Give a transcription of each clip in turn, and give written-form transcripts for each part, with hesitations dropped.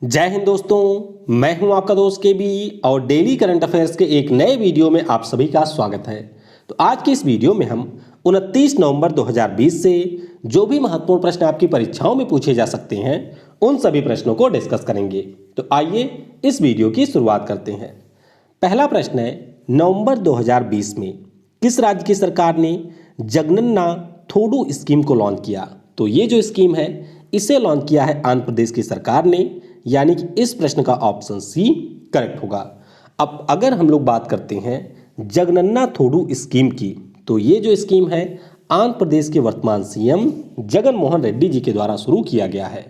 जय हिंद दोस्तों, मैं हूं आपका दोस्त के बी और डेली करंट अफेयर्स के एक नए वीडियो में आप सभी का स्वागत है। तो आज की इस वीडियो में हम 29 नवंबर 2020 से जो भी महत्वपूर्ण प्रश्न आपकी परीक्षाओं में पूछे जा सकते हैं उन सभी प्रश्नों को डिस्कस करेंगे। तो आइए इस वीडियो की शुरुआत करते हैं। पहला प्रश्न है, नवंबर 2020 में किस राज्य की सरकार ने जगनन्ना थोडू स्कीम को लॉन्च किया? तो ये जो स्कीम है इसे लॉन्च किया है आंध्र प्रदेश की सरकार ने, यानी कि इस प्रश्न का ऑप्शन सी करेक्ट होगा। अब अगर हम लोग बात करते हैं जगनन्ना थोडू स्कीम की, तो ये जो स्कीम है आंध्र प्रदेश के वर्तमान सीएम जगन मोहन रेड्डी जी के द्वारा शुरू किया गया है।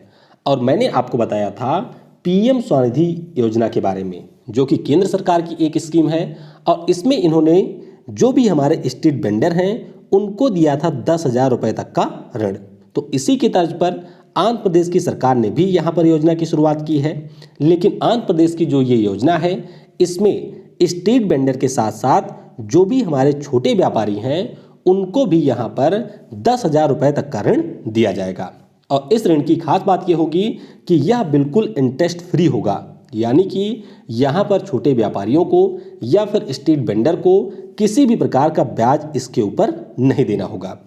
और मैंने आपको बताया था पीएम स्वनिधि योजना के बारे में, जो कि केंद्र सरकार की एक स्कीम है और इसमें इन्होंने जो भी हमारे स्ट्रीट वेंडर हैं उनको दिया था 10,000 रुपये तक का ऋण। तो इसी की तर्ज पर आंध्र प्रदेश की सरकार ने भी यहाँ पर योजना की शुरुआत की है। लेकिन आंध्र प्रदेश की जो ये योजना है इसमें स्ट्रीट वेंडर के साथ साथ जो भी हमारे छोटे व्यापारी हैं उनको भी यहाँ पर 10,000 रुपये तक का ऋण दिया जाएगा। और इस ऋण की खास बात ये होगी कि यह बिल्कुल इंटरेस्ट फ्री होगा, यानी कि यहाँ पर छोटे व्यापारियों को या फिर स्ट्रीट वेंडर को किसी भी प्रकार का ब्याज इसके ऊपर नहीं देना होगा।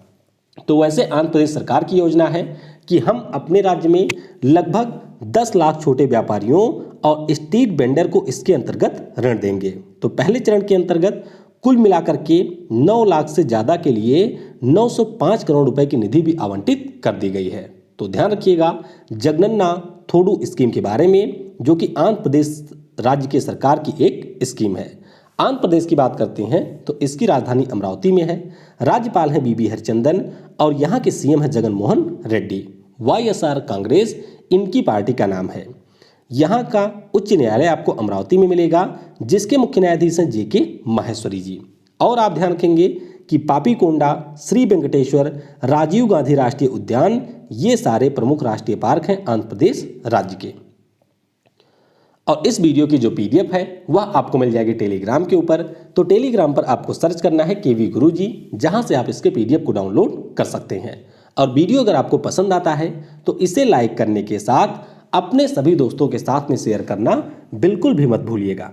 तो वैसे आंध्र प्रदेश सरकार की योजना है कि हम अपने राज्य में लगभग 10 लाख छोटे व्यापारियों और स्ट्रीट वेंडर को इसके अंतर्गत ऋण देंगे। तो पहले चरण के अंतर्गत कुल मिलाकर के 9 लाख से ज़्यादा के लिए 905 करोड़ रुपए की निधि भी आवंटित कर दी गई है। तो ध्यान रखिएगा जगनन्ना थोडू स्कीम के बारे में, जो कि आंध्र प्रदेश राज्य के सरकार की एक स्कीम है। आंध्र प्रदेश की बात करते हैं तो इसकी राजधानी अमरावती में है। राज्यपाल हैं बीबी हरिचंदन और यहाँ के सीएम है जगन मोहन रेड्डी। वाईएसआर कांग्रेस इनकी पार्टी का नाम है। यहाँ का उच्च न्यायालय आपको अमरावती में मिलेगा, जिसके मुख्य न्यायाधीश हैं जेके माहेश्वरी जी। और आप ध्यान रखेंगे कि पापीकोंडा, श्री वेंकटेश्वर, राजीव गांधी राष्ट्रीय उद्यान, ये सारे प्रमुख राष्ट्रीय पार्क हैं आंध्र प्रदेश राज्य के। और इस वीडियो की जो पीडीएफ है वह आपको मिल जाएगी टेलीग्राम के ऊपर। तो टेलीग्राम पर आपको सर्च करना है केवी गुरुजी, जहां से आप इसके पीडीएफ को डाउनलोड कर सकते हैं। और वीडियो अगर आपको पसंद आता है तो इसे लाइक करने के साथ अपने सभी दोस्तों के साथ में शेयर करना बिल्कुल भी मत भूलिएगा।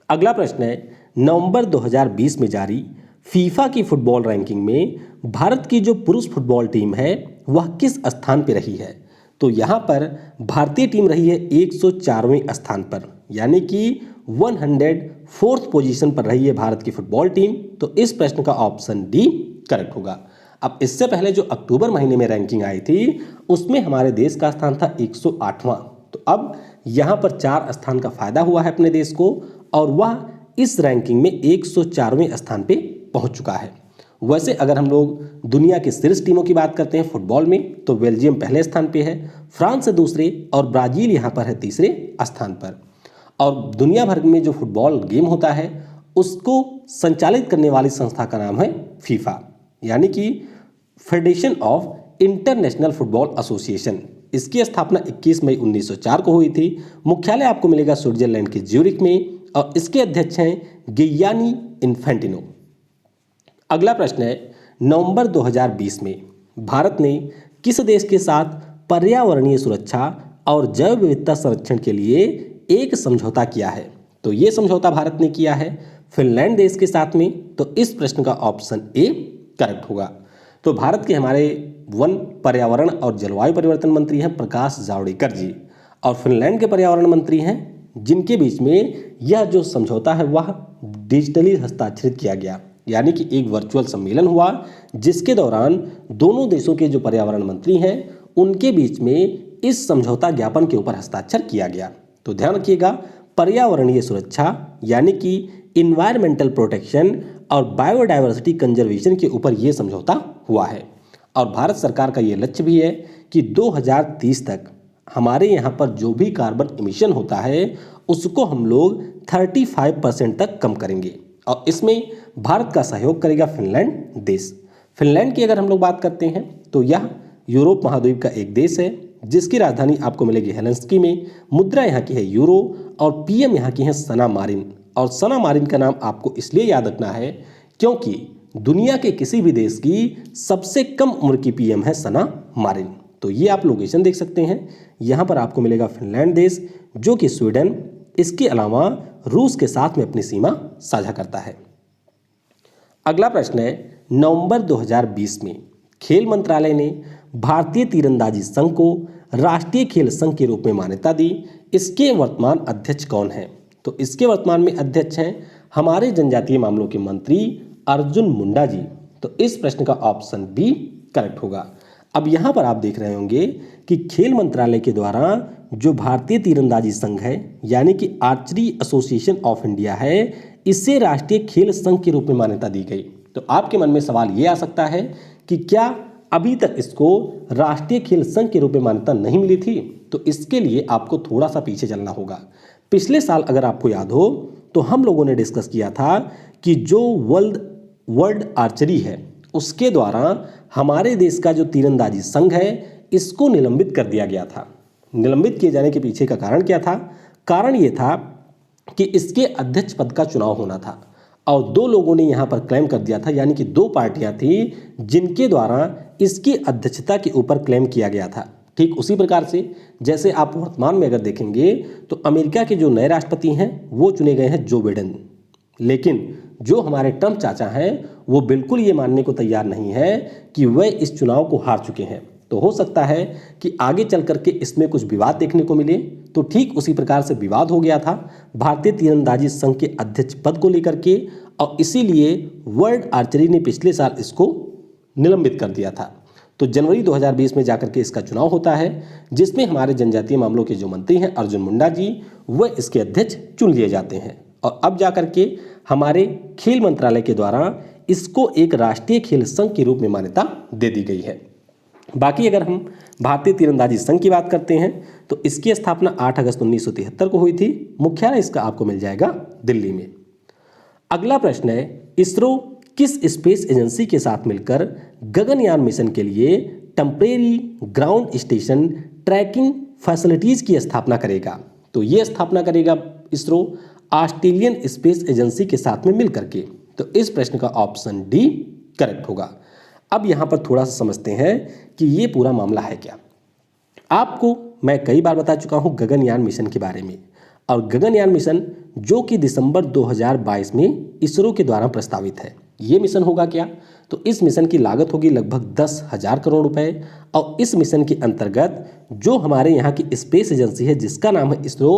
अगला प्रश्न है, नवंबर 2020 में जारी फीफा की फुटबॉल रैंकिंग में भारत की जो पुरुष फुटबॉल टीम है वह किस स्थान पर रही है? तो यहाँ पर भारतीय टीम रही है 104वें स्थान पर, यानी कि 104th पोजीशन पर रही है भारत की फुटबॉल टीम। तो इस प्रश्न का ऑप्शन डी करेक्ट होगा। अब इससे पहले जो अक्टूबर महीने में रैंकिंग आई थी उसमें हमारे देश का स्थान था 108वां। तो अब यहाँ पर 4 स्थान का फायदा हुआ है अपने देश को और वह इस रैंकिंग में 104वें स्थान पे पहुँच चुका है। वैसे अगर हम लोग दुनिया की शीर्ष टीमों की बात करते हैं फुटबॉल में, तो बेल्जियम पहले स्थान पे है, फ्रांस है दूसरे और ब्राजील यहाँ पर है तीसरे स्थान पर। और दुनिया भर में जो फुटबॉल गेम होता है उसको संचालित करने वाली संस्था का नाम है फीफा, यानी कि federation of international football association. इसकी स्थापना 21 मई 1904 को हुई थी। मुख्यालय आपको मिलेगा स्विट्जरलैंड के ज्यूरिख में और इसके अध्यक्ष हैं गियानी इन्फेंटिनो। अगला प्रश्न है, नवंबर 2020 में भारत ने किस देश के साथ पर्यावरणीय सुरक्षा और जैव विविधता संरक्षण के लिए एक समझौता किया है? तो ये समझौता भारत ने किया है फिनलैंड देश के साथ में। तो इस प्रश्न का ऑप्शन ए करेक्ट होगा। तो भारत के हमारे वन, पर्यावरण और जलवायु परिवर्तन मंत्री हैं प्रकाश जावड़ेकर जी, और फिनलैंड के पर्यावरण मंत्री हैं, जिनके बीच में यह जो समझौता है वह डिजिटली हस्ताक्षरित किया गया, यानी कि एक वर्चुअल सम्मेलन हुआ जिसके दौरान दोनों देशों के जो पर्यावरण मंत्री हैं उनके बीच में इस समझौता ज्ञापन के ऊपर हस्ताक्षर किया गया। तो ध्यान रखिएगा पर्यावरणीय सुरक्षा यानी कि इन्वायरमेंटल प्रोटेक्शन और बायोडायवर्सिटी कंजर्वेशन के ऊपर ये समझौता हुआ है। और भारत सरकार का ये लक्ष्य भी है कि 2030 तक हमारे यहाँ पर जो भी कार्बन इमिशन होता है उसको हम लोग 35% तक कम करेंगे। और इसमें भारत का सहयोग करेगा फिनलैंड देश। फिनलैंड की अगर हम लोग बात करते हैं तो यह यूरोप महाद्वीप का एक देश है, जिसकी राजधानी आपको मिलेगी हेलसिंकी में। मुद्रा यहाँ की है यूरो और पीएम यहाँ की है सना मारिन। और सना मारिन का नाम आपको इसलिए याद रखना है क्योंकि दुनिया के किसी भी देश की सबसे कम उम्र की पीएम है सना मारिन। तो तो ये आप लोकेशन देख सकते हैं। यहाँ पर आपको मिलेगा फिनलैंड देश, जो कि स्वीडन, इसके अलावा रूस के साथ में अपनी सीमा साझा करता है। अगला प्रश्न है, नवंबर 2020 में खेल मंत्रालय ने भारतीय तीरंदाजी संघ को राष्ट्रीय खेल संघ के रूप में मान्यता दी। इसके वर्तमान अध्यक्ष कौन हैं? तो इसके वर्तमान में अध्यक्ष हैं हमारे जनजातीय मामलों के मंत्री अर्जुन मुंडा जी। तो इस प्रश्न का ऑप्शन बी करेक्ट होगा। अब यहाँ पर आप देख रहे होंगे कि खेल मंत्रालय के द्वारा जो भारतीय तीरंदाजी संघ है, यानी कि आर्चरी एसोसिएशन ऑफ इंडिया है, इसे राष्ट्रीय खेल संघ के रूप में मान्यता दी गई। तो आपके मन में सवाल ये आ सकता है कि क्या अभी तक इसको राष्ट्रीय खेल संघ के रूप में मान्यता नहीं मिली थी? तो इसके लिए आपको थोड़ा सा पीछे चलना होगा। पिछले साल अगर आपको याद हो तो हम लोगों ने डिस्कस किया था कि जो वर्ल्ड आर्चरी है उसके द्वारा हमारे देश का जो तीरंदाजी संघ है इसको निलंबित कर दिया गया था। निलंबित किए जाने के पीछे का कारण क्या था? कारण ये था कि इसके अध्यक्ष पद का चुनाव होना था और दो लोगों ने यहाँ पर क्लेम कर दिया था, यानी कि दो पार्टियां थी जिनके द्वारा इसकी अध्यक्षता के ऊपर क्लेम किया गया था। ठीक उसी प्रकार से जैसे आप वर्तमान में अगर देखेंगे तो अमेरिका के जो नए राष्ट्रपति हैं वो चुने गए हैं जो बिडेन, लेकिन जो हमारे ट्रंप चाचा हैं वो बिल्कुल ये मानने को तैयार नहीं है कि वह इस चुनाव को हार चुके हैं। तो हो सकता है कि आगे चल करके इसमें कुछ विवाद देखने को मिले। तो ठीक उसी प्रकार से विवाद हो गया था भारतीय तीरंदाजी संघ के अध्यक्ष पद को लेकर के, और इसीलिए वर्ल्ड आर्चरी ने पिछले साल इसको निलंबित कर दिया था। तो जनवरी 2020 में जाकर के इसका चुनाव होता है, जिसमें हमारे जनजातीय मामलों के जो मंत्री हैं अर्जुन मुंडा जी, वह इसके अध्यक्ष चुन लिए जाते हैं। और अब जाकर के हमारे खेल मंत्रालय के द्वारा इसको एक राष्ट्रीय खेल संघ के रूप में मान्यता दे दी गई है। बाकी अगर हम भारतीय तीरंदाजी संघ की बात करते हैं तो इसकी स्थापना 8 अगस्त 1973 को हुई थी। मुख्यालय इसका आपको मिल जाएगा दिल्ली में। अगला प्रश्न है, इसरो किस स्पेस एजेंसी के साथ मिलकर गगनयान मिशन के लिए temporary ground station tracking facilities की स्थापना करेगा? तो ये स्थापना करेगा इसरो ऑस्ट्रेलियन स्पेस एजेंसी के साथ में मिलकर के। तो इस प्रश्न का ऑप्शन डी करेक्ट होगा। अब यहाँ पर थोड़ा सा समझते हैं कि ये पूरा मामला है क्या। आपको मैं कई बार बता चुका हूँ गगनयान मिशन के बारे में, और गगनयान मिशन जो कि दिसंबर 2022 में इसरो के द्वारा प्रस्तावित है। ये मिशन होगा क्या? तो इस मिशन की लागत होगी लगभग 10,000 करोड़ रुपए, और इस मिशन के अंतर्गत जो हमारे यहाँ की स्पेस एजेंसी है जिसका नाम है इसरो,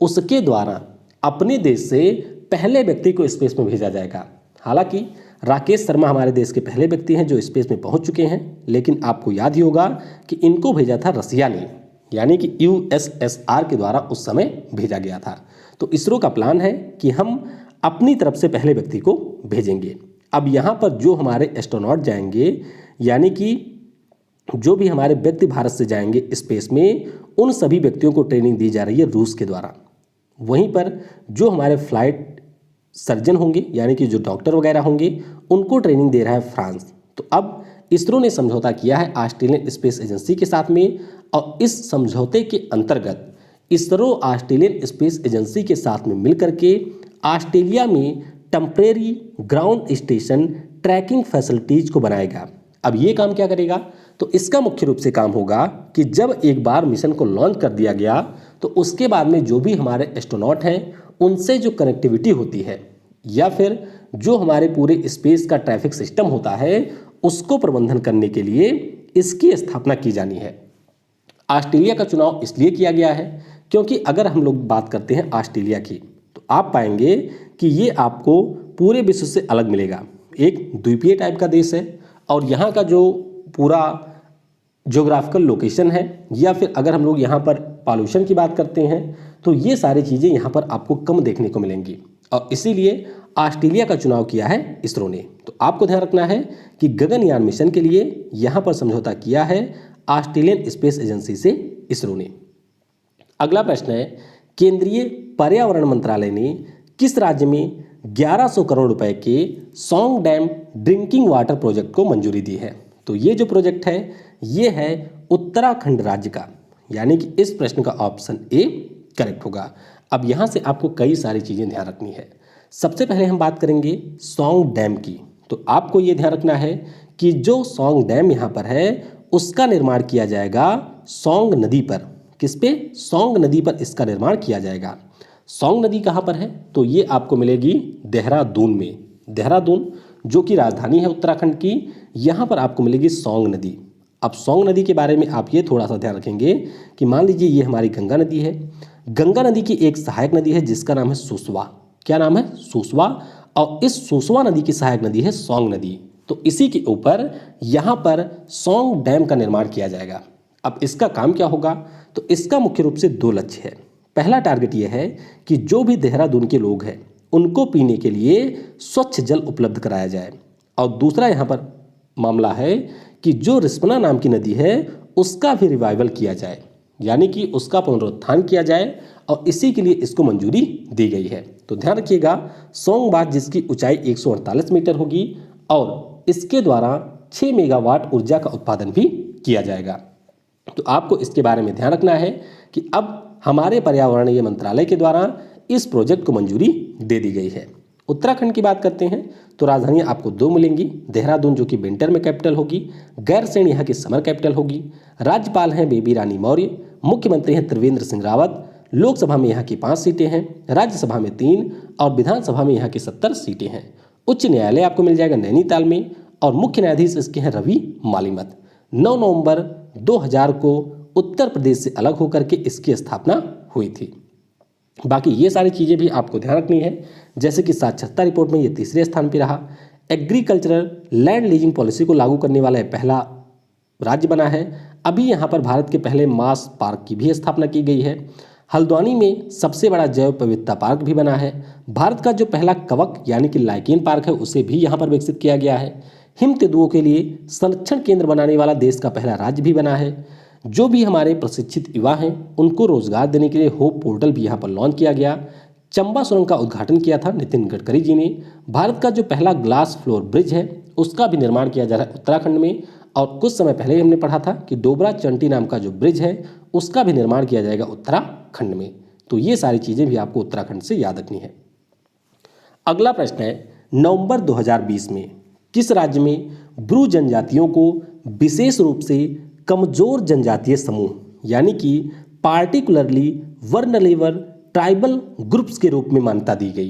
उसके द्वारा अपने देश से पहले व्यक्ति को स्पेस में भेजा जाएगा। हालांकि राकेश शर्मा हमारे देश के पहले व्यक्ति हैं जो स्पेस में पहुंच चुके हैं, लेकिन आपको याद ही होगा कि इनको भेजा था रसिया ने, यानी कि यूएसएसआर के द्वारा उस समय भेजा गया था। तो इसरो का प्लान है कि हम अपनी तरफ से पहले व्यक्ति को भेजेंगे। अब यहाँ पर जो हमारे एस्ट्रोनॉट जाएंगे, यानी कि जो भी हमारे व्यक्ति भारत से जाएंगे स्पेस में, उन सभी व्यक्तियों को ट्रेनिंग दी जा रही है रूस के द्वारा। वहीं पर जो हमारे फ्लाइट सर्जन होंगे, यानी कि जो डॉक्टर वगैरह होंगे, उनको ट्रेनिंग दे रहा है फ्रांस। तो अब इसरो ने समझौता किया है ऑस्ट्रेलियन स्पेस एजेंसी के साथ में, और इस समझौते के अंतर्गत इसरो ऑस्ट्रेलियन स्पेस एजेंसी के साथ में मिलकर के ऑस्ट्रेलिया में temporary ground station tracking facilities को बनाएगा। अब ये काम क्या करेगा? तो इसका मुख्य रूप से काम होगा कि जब एक बार मिशन को लॉन्च कर दिया गया तो उसके बाद में जो भी हमारे एस्ट्रोनॉट हैं उनसे जो कनेक्टिविटी होती है, या फिर जो हमारे पूरे स्पेस का ट्रैफिक सिस्टम होता है, उसको प्रबंधन करने के लिए इसकी स्थापना की जानी है। ऑस्ट्रेलिया का चुनाव इसलिए किया गया है क्योंकि अगर हम लोग बात करते हैं ऑस्ट्रेलिया की, तो आप पाएंगे कि ये आपको पूरे विश्व से अलग मिलेगा। एक द्वीपीय टाइप का देश है, और यहाँ का जो पूरा ज्योग्राफिकल लोकेशन है, या फिर अगर हम लोग यहाँ पर पॉल्यूशन की बात करते हैं, तो ये सारी चीज़ें यहाँ पर आपको कम देखने को मिलेंगी, और इसीलिए ऑस्ट्रेलिया का चुनाव किया है इसरो ने। तो आपको ध्यान रखना है कि गगनयान मिशन के लिए यहाँ पर समझौता किया है ऑस्ट्रेलियन स्पेस एजेंसी से इसरो ने। अगला प्रश्न है, केंद्रीय पर्यावरण मंत्रालय ने किस राज्य में 1100 करोड़ रुपए के Song dam drinking water project को मंजूरी दी है? तो ये जो प्रोजेक्ट है ये है उत्तराखंड राज्य का, यानी कि इस प्रश्न का ऑप्शन ए करेक्ट होगा। अब यहाँ से आपको कई सारी चीज़ें ध्यान रखनी है। सबसे पहले हम बात करेंगे सौंग डैम की। तो आपको ये ध्यान रखना है कि जो सौंग डैम यहाँ पर है उसका निर्माण किया जाएगा सोंग नदी पर। किस पे? सोंग नदी पर इसका निर्माण किया जाएगा। सोंग नदी कहाँ पर है? तो ये आपको मिलेगी देहरादून में। देहरादून जो कि राजधानी है उत्तराखंड की, यहाँ पर आपको मिलेगी सोंग नदी। अब सोंग नदी के बारे में आप ये थोड़ा सा ध्यान रखेंगे कि मान लीजिए ये हमारी गंगा नदी है। गंगा नदी की एक सहायक नदी है जिसका नाम है सुसवा। क्या नाम है? सुसवा। और इस सुसवा नदी की सहायक नदी है सोंग नदी। तो इसी के ऊपर यहाँ पर सोंग डैम का निर्माण किया जाएगा। अब इसका काम क्या होगा? तो इसका मुख्य रूप से दो लक्ष्य है। पहला टारगेट यह है कि जो भी देहरादून के लोग हैं उनको पीने के लिए स्वच्छ जल उपलब्ध कराया जाए। और दूसरा यहाँ पर मामला है कि जो रिस्पना नाम की नदी है उसका भी रिवाइवल किया जाए, यानी कि उसका पुनरुत्थान किया जाए, और इसी के लिए इसको मंजूरी दी गई है। तो ध्यान रखिएगा, सोंग बांध जिसकी ऊंचाई 148 मीटर होगी और इसके द्वारा 6 मेगावाट ऊर्जा का उत्पादन भी किया जाएगा। तो आपको इसके बारे में ध्यान रखना है कि अब हमारे पर्यावरणीय मंत्रालय के द्वारा इस प्रोजेक्ट को मंजूरी दे दी गई है। उत्तराखंड की बात करते हैं तो राजधानियाँ आपको दो मिलेंगी। देहरादून जो कि विंटर में कैपिटल होगी, गैरसैंण यहाँ की समर कैपिटल होगी। राज्यपाल हैं बेबी रानी मौर्य, मुख्यमंत्री हैं त्रिवेंद्र सिंह रावत। लोकसभा में यहाँ की 5 सीटें हैं, राज्यसभा में 3 और विधानसभा में यहाँ की 70 सीटें हैं। उच्च न्यायालय आपको मिल जाएगा नैनीताल में और मुख्य न्यायाधीश इसके हैं रवि मालिमत। 9 नवंबर 2000 को उत्तर प्रदेश से अलग होकर के इसकी स्थापना हुई थी। बाकी ये सारी चीज़ें भी आपको ध्यान रखनी है, जैसे कि साक्षरता रिपोर्ट में ये तीसरे स्थान पर रहा। एग्रीकल्चरल लैंड लीजिंग पॉलिसी को लागू करने वाला पहला राज्य बना है। अभी यहाँ पर भारत के पहले मास पार्क की भी स्थापना की गई है। हल्द्वानी में सबसे बड़ा जैव विविधता पार्क भी बना है। भारत का जो पहला कवक यानी कि लाइकेन पार्क है उसे भी यहाँ पर विकसित किया गया है। हिम तेंदुओं के लिए संरक्षण केंद्र बनाने वाला देश का पहला राज्य भी बना है। जो भी हमारे प्रशिक्षित युवा हैं उनको रोजगार देने के लिए होप पोर्टल भी यहाँ पर लॉन्च किया गया। चंबा सुरंग का उद्घाटन किया था नितिन गडकरी जी ने। भारत का जो पहला ग्लास फ्लोर ब्रिज है उसका भी निर्माण किया जा रहा है उत्तराखंड में। और कुछ समय पहले हमने पढ़ा था कि डोबरा चंटी नाम का जो ब्रिज है उसका भी निर्माण किया जाएगा उत्तराखंड में। तो ये सारी चीज़ें भी आपको उत्तराखंड से याद रखनी है। अगला प्रश्न है, नवंबर 2020 में किस राज्य में ब्रू जनजातियों को विशेष रूप से कमजोर जनजातीय समूह यानी कि पार्टिकुलरली वर्नरेबल ट्राइबल ग्रुप्स के रूप में मान्यता दी गई?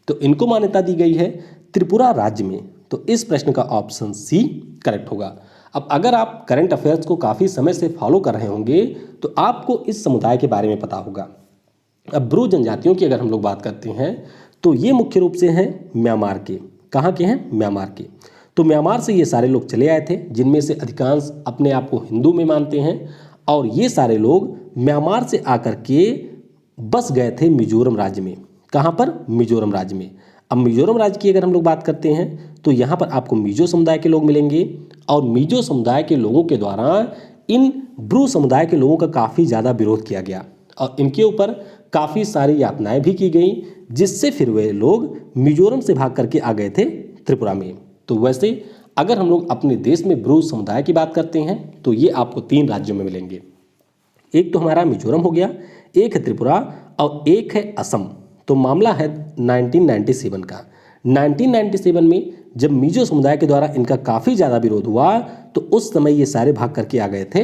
तो इनको मान्यता दी गई है त्रिपुरा राज्य में। तो इस प्रश्न का ऑप्शन सी करेक्ट होगा। अब अगर आप करंट अफेयर्स को काफ़ी समय से फॉलो कर रहे होंगे तो आपको इस समुदाय के बारे में पता होगा। अब ब्रू जनजातियों की अगर हम लोग बात करते हैं तो ये मुख्य रूप से हैं म्यांमार के। कहाँ के हैं? म्यांमार के। तो म्यांमार से ये सारे लोग चले आए थे, जिनमें से अधिकांश अपने आप को हिंदू में मानते हैं। और ये सारे लोग म्यांमार से आकर के बस गए थे मिजोरम राज्य में। कहाँ पर? मिजोरम राज्य में। अब मिजोरम राज्य की अगर हम लोग बात करते हैं तो यहाँ पर आपको मिजो समुदाय के लोग मिलेंगे। और मिजो समुदाय के लोगों के द्वारा इन ब्रू समुदाय के लोगों का काफ़ी ज़्यादा विरोध किया गया और इनके ऊपर काफ़ी सारी यातनाएं भी की गई, जिससे फिर वे लोग मिजोरम से भाग करके आ गए थे त्रिपुरा में। तो वैसे अगर हम लोग अपने देश में ब्रू समुदाय की बात करते हैं तो ये आपको 3 राज्यों में मिलेंगे। एक तो हमारा मिजोरम हो गया, एक है त्रिपुरा और एक है असम। तो मामला है 1997 का। 1997 में जब मिजो समुदाय के द्वारा इनका काफ़ी ज़्यादा विरोध हुआ तो उस समय ये सारे भाग करके आ गए थे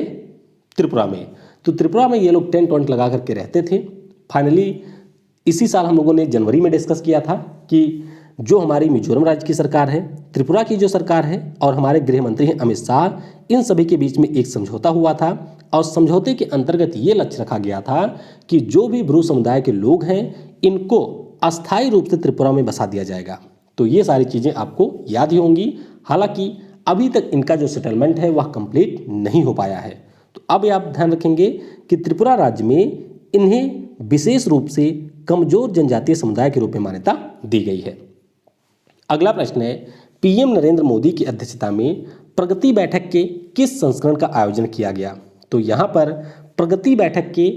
त्रिपुरा में। तो त्रिपुरा में ये लोग टेंट वेंट लगा करके रहते थे। फाइनली इसी साल हम लोगों ने जनवरी में डिस्कस किया था कि जो हमारी मिजोरम राज्य की सरकार है, त्रिपुरा की जो सरकार है और हमारे गृह मंत्री हैं अमित शाह, इन सभी के बीच में एक समझौता हुआ था। और समझौते के अंतर्गत ये लक्ष्य रखा गया था कि जो भी ब्रू समुदाय के लोग हैं इनको अस्थायी रूप से त्रिपुरा में बसा दिया जाएगा। तो ये सारी चीज़ें आपको याद ही होंगी। हालांकि अभी तक इनका जो सेटलमेंट है वह कंप्लीट नहीं हो पाया है। तो अब आप ध्यान रखेंगे कि त्रिपुरा राज्य में इन्हें विशेष रूप से कमजोर जनजातीय समुदाय के रूप में मान्यता दी गई है। अगला प्रश्न है, पीएम नरेंद्र मोदी की अध्यक्षता में प्रगति बैठक के किस संस्करण का आयोजन किया गया? तो यहाँ पर प्रगति बैठक के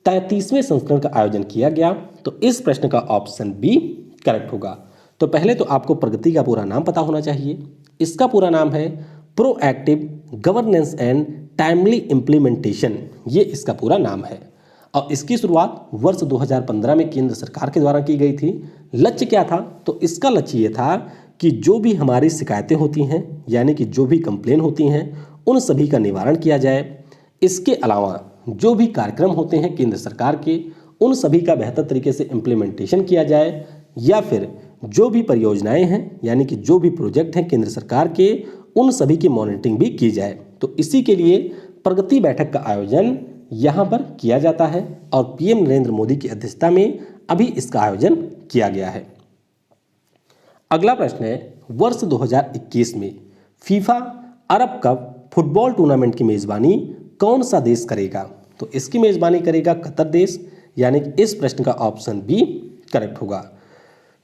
33वें संस्करण का आयोजन किया गया। तो इस प्रश्न का ऑप्शन बी करेक्ट होगा। तो पहले तो आपको प्रगति का पूरा नाम पता होना चाहिए। इसका पूरा नाम है proactive governance and timely implementation, ये इसका पूरा नाम है। और इसकी शुरुआत वर्ष 2015 में केंद्र सरकार के द्वारा की गई थी। लक्ष्य क्या था? तो इसका लक्ष्य ये था कि जो भी हमारी शिकायतें होती हैं यानी कि जो भी कंप्लेन होती हैं उन सभी का निवारण किया जाए। इसके अलावा जो भी कार्यक्रम होते हैं केंद्र सरकार के, उन सभी का बेहतर तरीके से इम्प्लीमेंटेशन किया जाए, या फिर जो भी परियोजनाएं हैं यानी कि जो भी प्रोजेक्ट हैं केंद्र सरकार के, उन सभी की मॉनिटरिंग भी की जाए। तो इसी के लिए प्रगति बैठक का आयोजन यहाँ पर किया जाता है और पीएम नरेंद्र मोदी की अध्यक्षता में अभी इसका आयोजन किया गया है। अगला प्रश्न है, वर्ष 2021 में फीफा अरब कप फुटबॉल टूर्नामेंट की मेजबानी कौन सा देश करेगा? तो इसकी मेजबानी करेगा कतर देश, यानी कि इस प्रश्न का ऑप्शन बी करेक्ट होगा।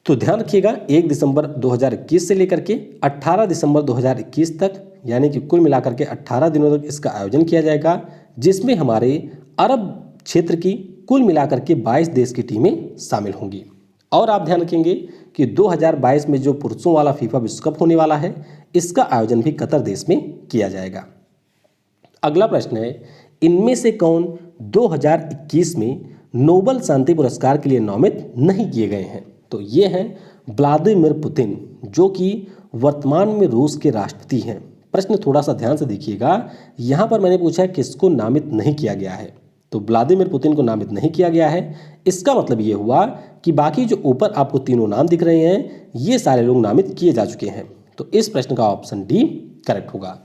तो ध्यान रखिएगा 1 दिसंबर 2021 से लेकर के 18 दिसंबर 2021 तक, यानी कि कुल मिलाकर के 18 दिनों तक इसका आयोजन किया जाएगा, जिसमें हमारे अरब क्षेत्र की कुल मिलाकर के 22 देश की टीमें शामिल होंगी। और आप ध्यान रखेंगे कि 2022 में जो पुरुषों वाला फीफा विश्व कप होने वाला है, इसका आयोजन भी कतर देश में किया जाएगा। अगला प्रश्न है, इनमें से कौन 2021 में नोबेल शांति पुरस्कार के लिए नामित नहीं किए गए हैं? तो ये हैं व्लादिमीर पुतिन, जो कि वर्तमान में रूस के राष्ट्रपति हैं। प्रश्न थोड़ा सा ध्यान से देखिएगा, यहाँ पर मैंने पूछा है किसको नामित नहीं किया गया है, तो व्लादिमीर पुतिन को नामित नहीं किया गया है। इसका मतलब ये हुआ कि बाकी जो ऊपर आपको तीनों नाम दिख रहे हैं, ये सारे लोग नामित किए जा चुके हैं। तो इस प्रश्न का ऑप्शन डी करेक्ट होगा।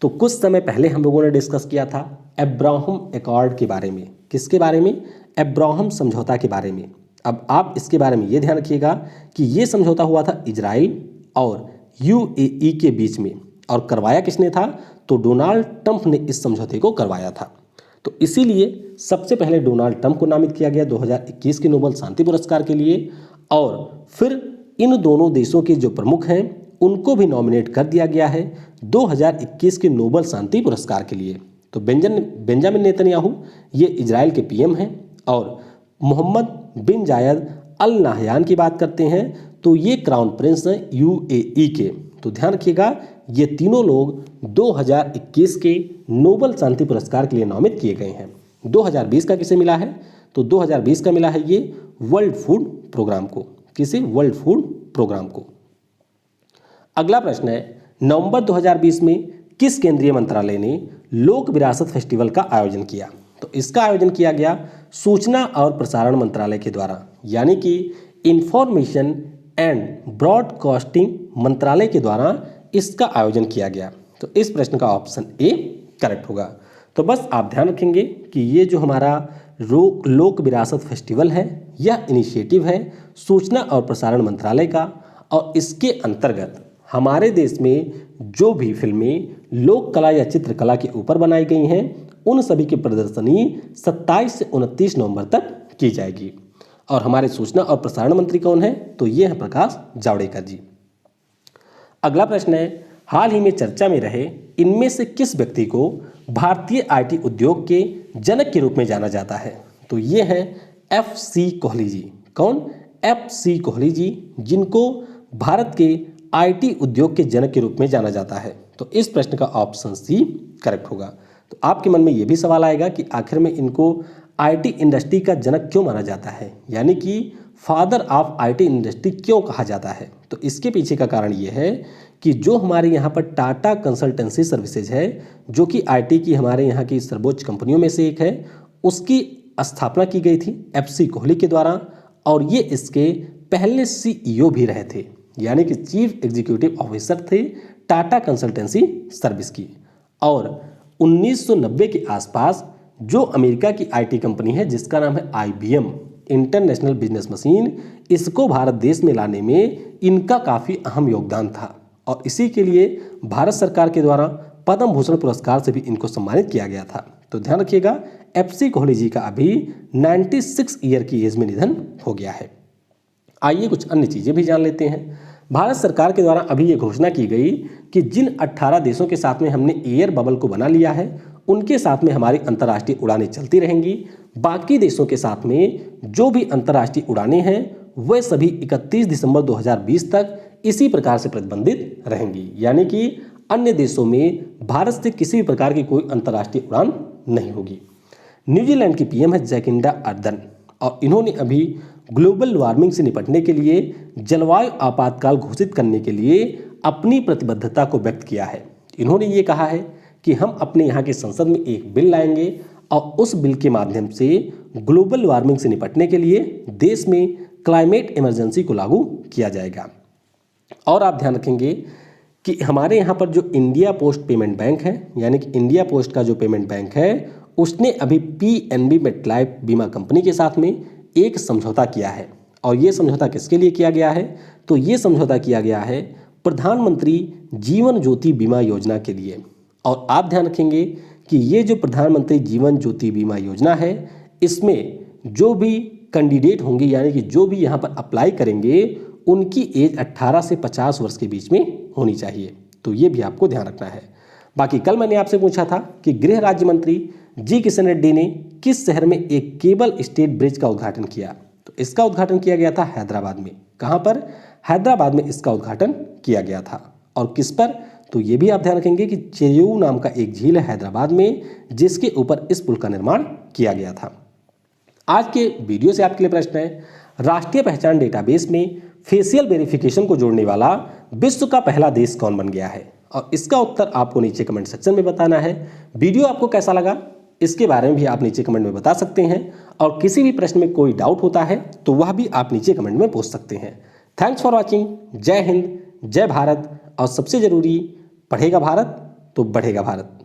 तो कुछ समय पहले हम लोगों ने डिस्कस किया था अब्राहम एकॉर्ड के बारे में। किसके बारे में? अब्राहम समझौता के बारे में। अब आप इसके बारे में ये ध्यान रखिएगा कि ये समझौता हुआ था इजराइल और यूएई के बीच में, और करवाया किसने था? तो डोनाल्ड ट्रंप ने इस समझौते को करवाया था। तो इसीलिए सबसे पहले डोनाल्ड ट्रंप को नामित किया गया 2021 के नोबेल शांति पुरस्कार के लिए, और फिर इन दोनों देशों के जो प्रमुख हैं उनको भी नॉमिनेट कर दिया गया है 2021 के नोबेल शांति पुरस्कार के लिए। तो बेंजामिन नेतन्याहू ये इजराइल के पीएम हैं, और मोहम्मद बिन जायद अल नाहयान की बात करते हैं तो ये क्राउन प्रिंस हैं यूएई के। तो ध्यान रखिएगा ये तीनों लोग 2021 के नोबेल शांति पुरस्कार के लिए नामित किए गए हैं। 2020 का किसे मिला है? तो 2020 का मिला है ये वर्ल्ड फूड प्रोग्राम को। किसे? वर्ल्ड फूड प्रोग्राम को। अगला प्रश्न है, नवंबर 2020 में किस केंद्रीय मंत्रालय ने लोक विरासत फेस्टिवल का आयोजन किया? तो इसका आयोजन किया गया सूचना और प्रसारण मंत्रालय के द्वारा, यानी कि इंफॉर्मेशन एंड ब्रॉडकास्टिंग मंत्रालय के द्वारा इसका आयोजन किया गया। तो इस प्रश्न का ऑप्शन ए करेक्ट होगा। तो बस आप ध्यान रखेंगे कि ये जो हमारा लोक विरासत फेस्टिवल है, यह इनिशिएटिव है सूचना और प्रसारण मंत्रालय का, और इसके अंतर्गत हमारे देश में जो भी फिल्में लोक कला या चित्रकला के ऊपर बनाई गई हैं, उन सभी की प्रदर्शनी 27 से 29 नवंबर तक की जाएगी। और हमारे सूचना और प्रसारण मंत्री कौन है? तो ये है प्रकाश जावड़ेकर जी। अगला प्रश्न है, हाल ही में चर्चा में रहे इनमें से किस व्यक्ति को भारतीय आईटी उद्योग के जनक के रूप में जाना जाता है? तो ये हैं एफ.सी. कोहली जी। कौन? एफ.सी. कोहली जी, जिनको भारत के आईटी उद्योग के जनक के रूप में जाना जाता है। तो इस प्रश्न का ऑप्शन सी करेक्ट होगा। तो आपके मन में ये भी सवाल आएगा कि आखिर में इनको आईटी इंडस्ट्री का जनक क्यों माना जाता है, यानी कि फादर ऑफ आईटी इंडस्ट्री क्यों कहा जाता है? तो इसके पीछे का कारण ये है कि जो हमारे यहाँ पर टाटा कंसल्टेंसी सर्विसेज है, जो कि आईटी की हमारे यहाँ की सर्वोच्च कंपनियों में से एक है, उसकी स्थापना की गई थी एफ.सी. कोहली के द्वारा, और ये इसके पहले सीईओ भी रहे थे, यानी कि चीफ एग्जीक्यूटिव ऑफिसर थे टाटा कंसल्टेंसी सर्विस की। और 1990 के आसपास जो अमेरिका की आईटी कंपनी है जिसका नाम है IBM इंटरनेशनल बिजनेस मशीन, इसको भारत देश में लाने में इनका काफ़ी अहम योगदान था, और इसी के लिए भारत सरकार के द्वारा पद्म भूषण पुरस्कार से भी इनको सम्मानित किया गया था। तो ध्यान रखिएगा एफ.सी. कोहली जी का अभी 96 ईयर की एज में निधन हो गया है। आइए कुछ अन्य चीज़ें भी जान लेते हैं। भारत सरकार के द्वारा अभी ये घोषणा की गई कि जिन 18 देशों के साथ में हमने एयर बबल को बना लिया है, उनके साथ में हमारी अंतर्राष्ट्रीय उड़ानें चलती रहेंगी। बाकी देशों के साथ में जो भी अंतर्राष्ट्रीय उड़ानें हैं वह सभी 31 दिसंबर 2020 तक इसी प्रकार से प्रतिबंधित रहेंगी, यानी कि अन्य देशों में भारत से किसी भी प्रकार की कोई अंतर्राष्ट्रीय उड़ान नहीं होगी। न्यूजीलैंड की पीएम है जैकिंडा अर्दन, और इन्होंने अभी ग्लोबल वार्मिंग से निपटने के लिए जलवायु आपातकाल घोषित करने के लिए अपनी प्रतिबद्धता को व्यक्त किया है। इन्होंने ये कहा है कि हम अपने यहाँ की संसद में एक बिल लाएंगे और उस बिल के माध्यम से ग्लोबल वार्मिंग से निपटने के लिए देश में क्लाइमेट इमरजेंसी को लागू किया जाएगा। और आप ध्यान रखेंगे कि हमारे यहाँ पर जो इंडिया पोस्ट पेमेंट बैंक है, यानी कि इंडिया पोस्ट का जो पेमेंट बैंक है, उसने अभी पीएनबी मेटलाइफ बीमा कंपनी के साथ में एक समझौता किया है। और ये समझौता किसके लिए किया गया है? तो ये समझौता किया गया है प्रधानमंत्री जीवन ज्योति बीमा योजना के लिए। और आप ध्यान रखेंगे कि ये जो प्रधानमंत्री जीवन ज्योति बीमा योजना है, इसमें जो भी कैंडिडेट होंगे, यानी कि जो भी यहाँ पर अप्लाई करेंगे, उनकी एज 18 से 50 वर्ष के बीच में होनी चाहिए। तो ये भी आपको ध्यान रखना है। बाकी कल मैंने आपसे पूछा था कि गृह राज्य मंत्री जी किशन रेड्डी ने किस शहर में एक केबल स्टेट ब्रिज का उद्घाटन किया? तो इसका उद्घाटन किया गया था हैदराबाद में। कहाँ पर? हैदराबाद में इसका उद्घाटन किया गया था। और किस पर? तो ये भी आप ध्यान रखेंगे कि चेयू नाम का एक झील है हैदराबाद में, जिसके ऊपर इस पुल का निर्माण किया गया था। आज के वीडियो से आपके लिए प्रश्न है, राष्ट्रीय पहचान डेटाबेस में फेशियल वेरिफिकेशन को जोड़ने वाला विश्व का पहला देश कौन बन गया है? और इसका उत्तर आपको नीचे कमेंट सेक्शन में बताना है। वीडियो आपको कैसा लगा, इसके बारे में भी आप नीचे कमेंट में बता सकते हैं। और किसी भी प्रश्न में कोई डाउट होता है तो वह भी आप नीचे कमेंट में पूछ सकते हैं। Thanks for watching. जय हिंद, जय भारत। और सबसे जरूरी, पढ़ेगा भारत तो बढ़ेगा भारत।